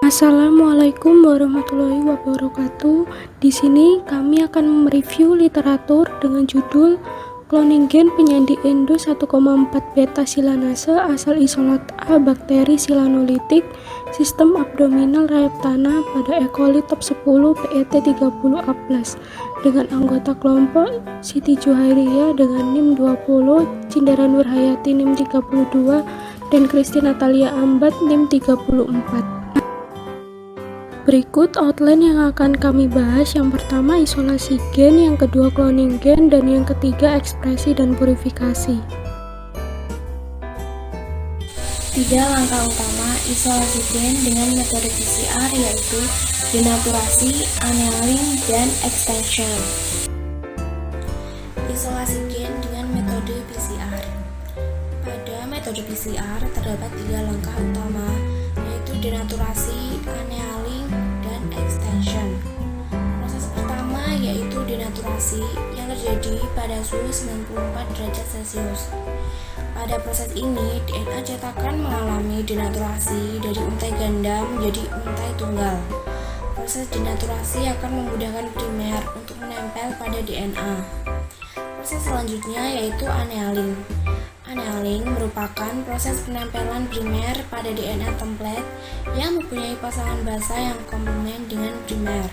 Assalamualaikum warahmatullahi wabarakatuh. Di sini kami akan mereview literatur dengan judul Cloning Gen Penyandi Endo 1,4 beta silanase asal isolat A bakteri silanolitik sistem abdominal rayap tanah pada E. coli top 10 PET30A+ dengan anggota kelompok Siti Juhairiyah dengan NIM 20, Cindara Nurhayati NIM 32, dan Kristi Natalia Ambat NIM 34. Berikut outline yang akan kami bahas. Yang pertama isolasi gen, yang kedua cloning gen, dan yang ketiga ekspresi dan purifikasi. 3 langkah utama isolasi gen dengan metode PCR yaitu denaturasi, annealing, dan extension. Isolasi gen dengan metode PCR. Pada metode PCR terdapat 3 langkah utama yaitu denaturasi, annealing, dan extension. Proses pertama yaitu denaturasi yang terjadi pada suhu 94 derajat Celcius. Pada proses ini, DNA cetakan mengalami denaturasi dari untai ganda menjadi untai tunggal. Proses denaturasi akan memudahkan primer untuk menempel pada DNA. Proses selanjutnya yaitu annealing. Annealing merupakan proses penempelan primer pada DNA template yang mempunyai pasangan basa yang komplement dengan primer.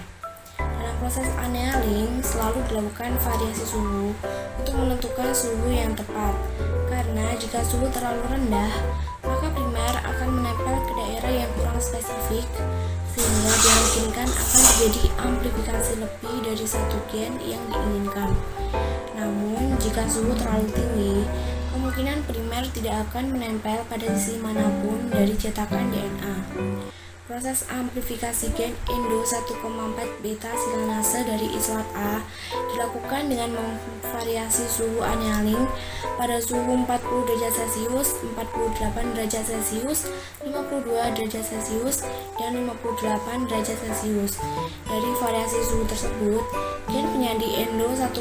Dalam proses annealing selalu dilakukan variasi suhu untuk menentukan suhu yang tepat, karena jika suhu terlalu rendah, maka primer akan menempel ke daerah yang kurang spesifik, sehingga dimungkinkan akan terjadi amplifikasi lebih dari satu gen yang diinginkan. Namun, jika suhu terlalu tinggi, kemungkinan primer tidak akan menempel pada sisi manapun dari cetakan DNA. Proses amplifikasi gen endo 1,4 beta silanase dari isolat A dilakukan dengan memvariasi suhu annealing pada suhu 40 derajat Celcius, 48 derajat Celcius, 52 derajat Celcius, dan 58 derajat Celcius. Dari variasi suhu tersebut, gen penyandi endo 1,4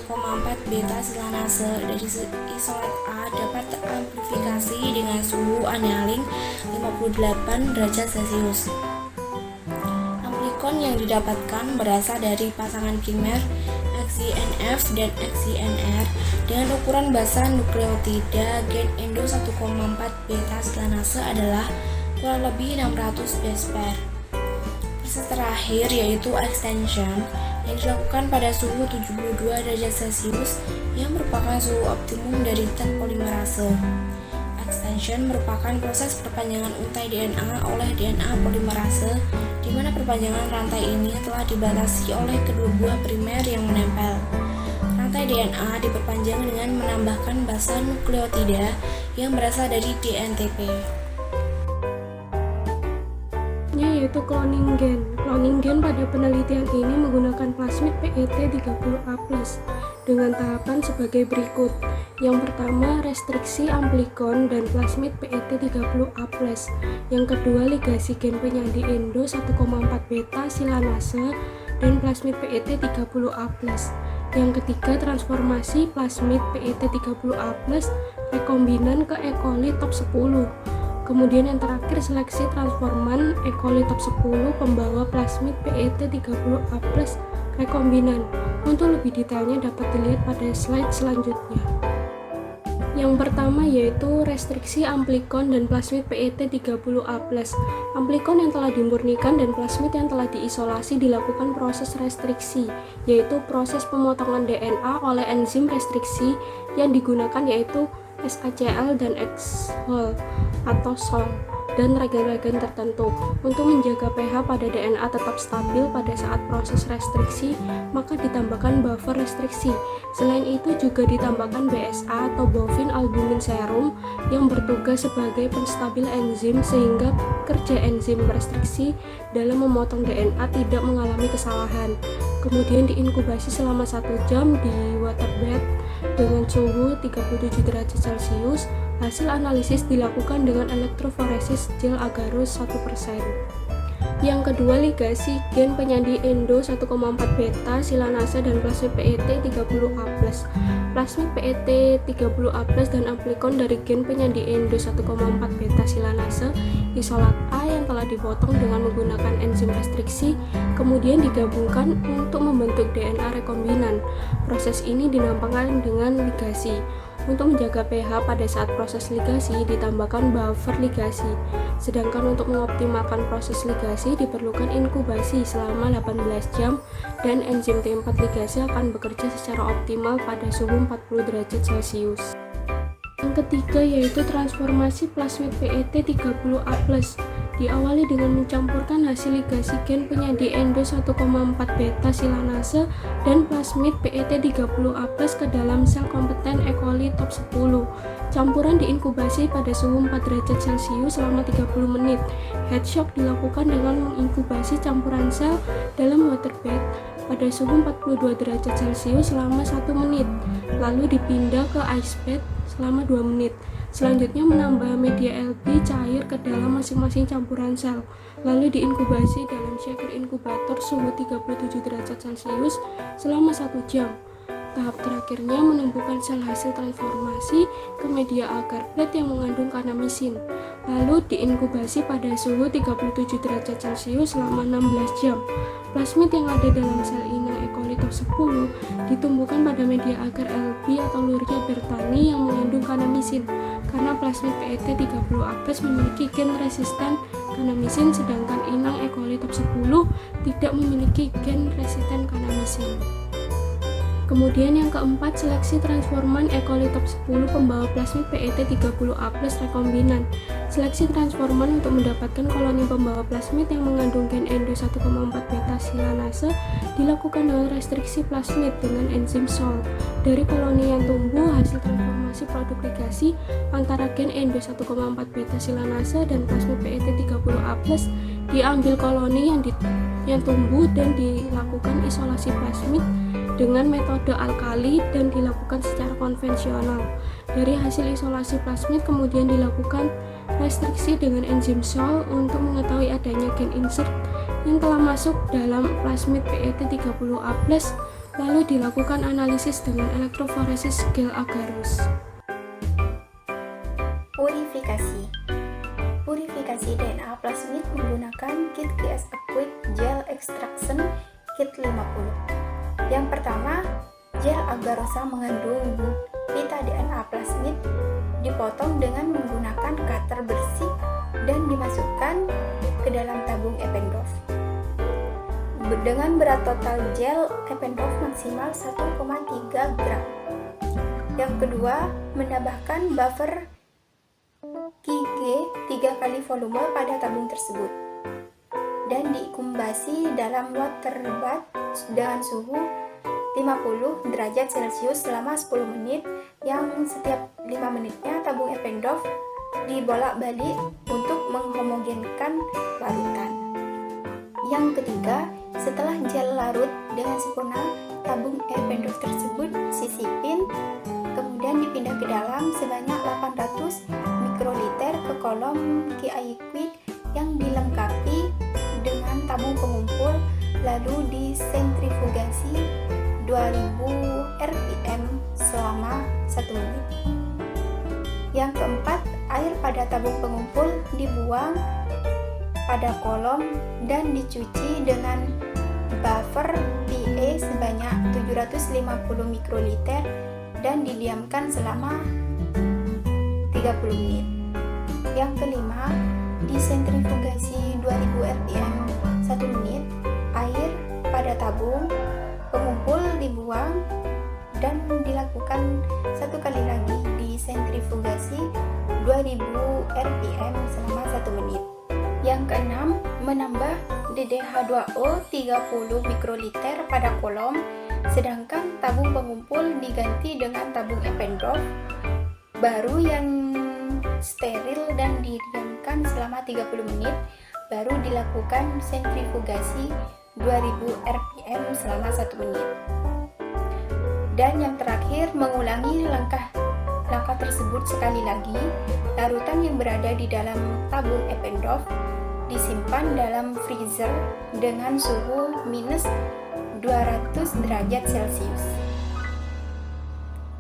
beta silanase dari isolat A dapat teramplifikasi dengan suhu annealing 58 derajat Celcius. Amplikon yang didapatkan berasal dari pasangan primer XINF dan XINR dengan ukuran basa nukleotida gen endo 1,4 beta silanase adalah kurang lebih 600 base pair. Proses terakhir yaitu extension yang dilakukan pada suhu 72 derajat Celcius yang merupakan suhu optimum dari tet polimerase. Extension merupakan proses perpanjangan untai DNA oleh DNA polimerase, di mana perpanjangan rantai ini telah dibatasi oleh kedua buah primer yang menempel. Rantai DNA diperpanjang dengan menambahkan basa nukleotida yang berasal dari DNTP. Yaitu cloning gen. Cloning gen pada penelitian ini menggunakan plasmid PET30A+ dengan tahapan sebagai berikut. Yang pertama, restriksi amplikon dan plasmid PET30A+. Yang kedua, ligasi gen penyandi endo 1,4 beta silanase dan plasmid PET30A+. Yang ketiga, transformasi plasmid PET30A+ rekombinan ke E. coli top 10. Kemudian yang terakhir, seleksi transforman E. coli top 10 pembawa plasmid PET30A+ rekombinan. Untuk lebih detailnya dapat dilihat pada slide selanjutnya. Yang pertama yaitu restriksi amplikon dan plasmid PET30A+. Amplikon yang telah dimurnikan dan plasmid yang telah diisolasi dilakukan proses restriksi, yaitu proses pemotongan DNA oleh enzim restriksi yang digunakan yaitu SACL dan XHOL atau SOL dan regen-regen tertentu. Untuk menjaga pH pada DNA tetap stabil pada saat proses restriksi, maka ditambahkan buffer restriksi. Selain itu juga ditambahkan BSA atau bovine albumin serum yang bertugas sebagai penstabil enzim sehingga kerja enzim restriksi dalam memotong DNA tidak mengalami kesalahan. Kemudian diinkubasi selama 1 jam di water bed dengan suhu 37 derajat Celcius. Hasil analisis dilakukan dengan elektroforesis gel agarose 1%. Yang kedua, ligasi gen penyandi endo 1,4 beta silanase dan plasmid PET30A+. Plasmid PET30A+ dan amplikon dari gen penyandi endo 1,4 beta silanase Isolat A yang telah dipotong dengan menggunakan enzim restriksi kemudian digabungkan untuk membentuk DNA rekombinan. Proses ini dinamakan dengan ligasi. Untuk menjaga pH pada saat proses ligasi ditambahkan buffer ligasi. Sedangkan untuk mengoptimalkan proses ligasi diperlukan inkubasi selama 18 jam dan enzim T4 ligasi akan bekerja secara optimal pada suhu 40 derajat Celcius. Yang ketiga yaitu transformasi plasmid PET 30A+. Diawali dengan mencampurkan hasil ligasi gen penyaji endo 1,4 beta silanase dan plasmid PET 30A+ ke dalam sel kompeten E. coli top 10. Campuran diinkubasi pada suhu 4 derajat Celcius selama 30 menit. Head shock dilakukan dengan menginkubasi campuran sel dalam water bed pada suhu 42 derajat Celcius selama 1 menit, lalu dipindah ke ice bed selama 2 menit. Selanjutnya menambah media LB cair ke dalam masing-masing campuran sel, lalu diinkubasi dalam shaker inkubator suhu 37 derajat Celcius selama 1 jam. Tahap terakhirnya menumbuhkan sel hasil transformasi ke media agar plate yang mengandung kanamisin, lalu diinkubasi pada suhu 37 derajat Celcius selama 16 jam. Plasmid yang ada dalam sel inang E. coli top 10 ditumbuhkan pada media agar LB atau Luria bertani yang mengandung kanamisin, karena plasmid PET 30A+ memiliki gen resisten kanamisin sedangkan inang E. coli top 10 tidak memiliki gen resisten kanamisin. Kemudian yang keempat, seleksi transforman E. coli top 10 pembawa plasmid PET 30A+ rekombinan. Seleksi transforman untuk mendapatkan koloni pembawa plasmid yang mengandung gen endo 1,4 beta silanase dilakukan dengan restriksi plasmid dengan enzim SOL. Dari koloni yang tumbuh, hasil transformasi produk ligasi antara gen endo 1,4 beta silanase dan plasmid PET 30A+ diambil koloni yang tumbuh dan dilakukan isolasi plasmid dengan metode alkali dan dilakukan secara konvensional. Dari hasil isolasi plasmid kemudian dilakukan restriksi dengan enzim SOL untuk mengetahui adanya gen insert yang telah masuk dalam plasmid PET 30A+, lalu dilakukan analisis dengan elektroforesis gel agarose. Purifikasi DNA plasmid menggunakan kit GS Quick Gel Extraction Kit 50. Yang pertama, gel agarosa mengandung pita DNA plasmid dipotong dengan menggunakan cutter bersih dan dimasukkan ke dalam tabung Eppendorf. Dengan berat total gel Eppendorf maksimal 1,3 gram. Yang kedua, menambahkan buffer Qg 3 kali volume pada tabung tersebut dan diinkubasi dalam water bath dengan suhu 50 derajat Celcius selama 10 menit, yang setiap 5 menitnya tabung Eppendorf dibolak-balik untuk menghomogenkan larutan. Yang ketiga, setelah gel larut dengan sempurna, tabung Eppendorf tersebut sisipin, kemudian dipindah ke dalam sebanyak 800 mikroliter ke kolom QI Quick yang dilengkapi dengan tabung pengumpul, lalu disentrifugasi 2000 rpm selama 1 menit. Yang keempat, air pada tabung pengumpul dibuang pada kolom dan dicuci dengan buffer PA sebanyak 750 mikroliter dan didiamkan selama 30 menit. Yang kelima, disentrifugasi 2000 rpm 1 menit. Air pada tabung pengumpul dibuang dan dilakukan 1 kali lagi disentrifugasi 2000 rpm selama 1 menit. Yang keenam, menambah DDH2O 30 mikroliter pada kolom, sedangkan tabung pengumpul diganti dengan tabung Eppendorf baru yang steril dan didiamkan selama 30 menit, baru dilakukan sentrifugasi 2000 rpm selama 1 menit. Dan yang terakhir, mengulangi langkah tersebut sekali lagi. Larutan yang berada di dalam tabung Eppendorf disimpan dalam freezer dengan suhu minus 200 derajat Celcius.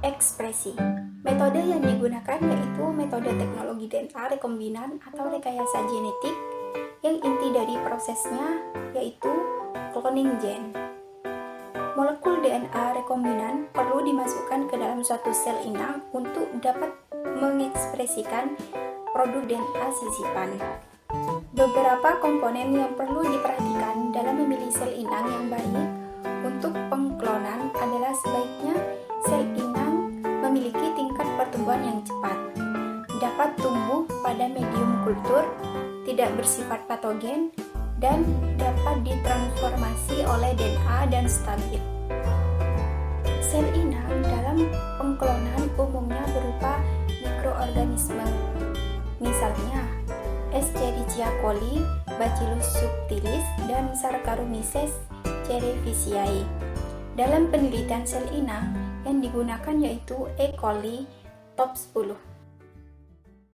ekspresi. Metode yang digunakan yaitu metode teknologi DNA rekombinan atau rekayasa genetik yang inti dari prosesnya yaitu cloning gen. Molekul DNA rekombinan perlu dimasukkan ke dalam suatu sel inang untuk dapat mengekspresikan produk DNA sisipan. Beberapa komponen yang perlu diperhatikan dalam memilih sel inang yang baik untuk pengklonan adalah sebaiknya sel inang memiliki tingkat pertumbuhan yang cepat, dapat tumbuh pada medium kultur, tidak bersifat patogen, dan dapat ditransformasi oleh DNA dan stabil. Sel inang dalam pengklonan umumnya berupa mikroorganisme, misalnya Escherichia coli, Bacillus subtilis, dan Saccharomyces cerevisiae. Dalam penelitian sel inang, yang digunakan yaitu E. coli top 10.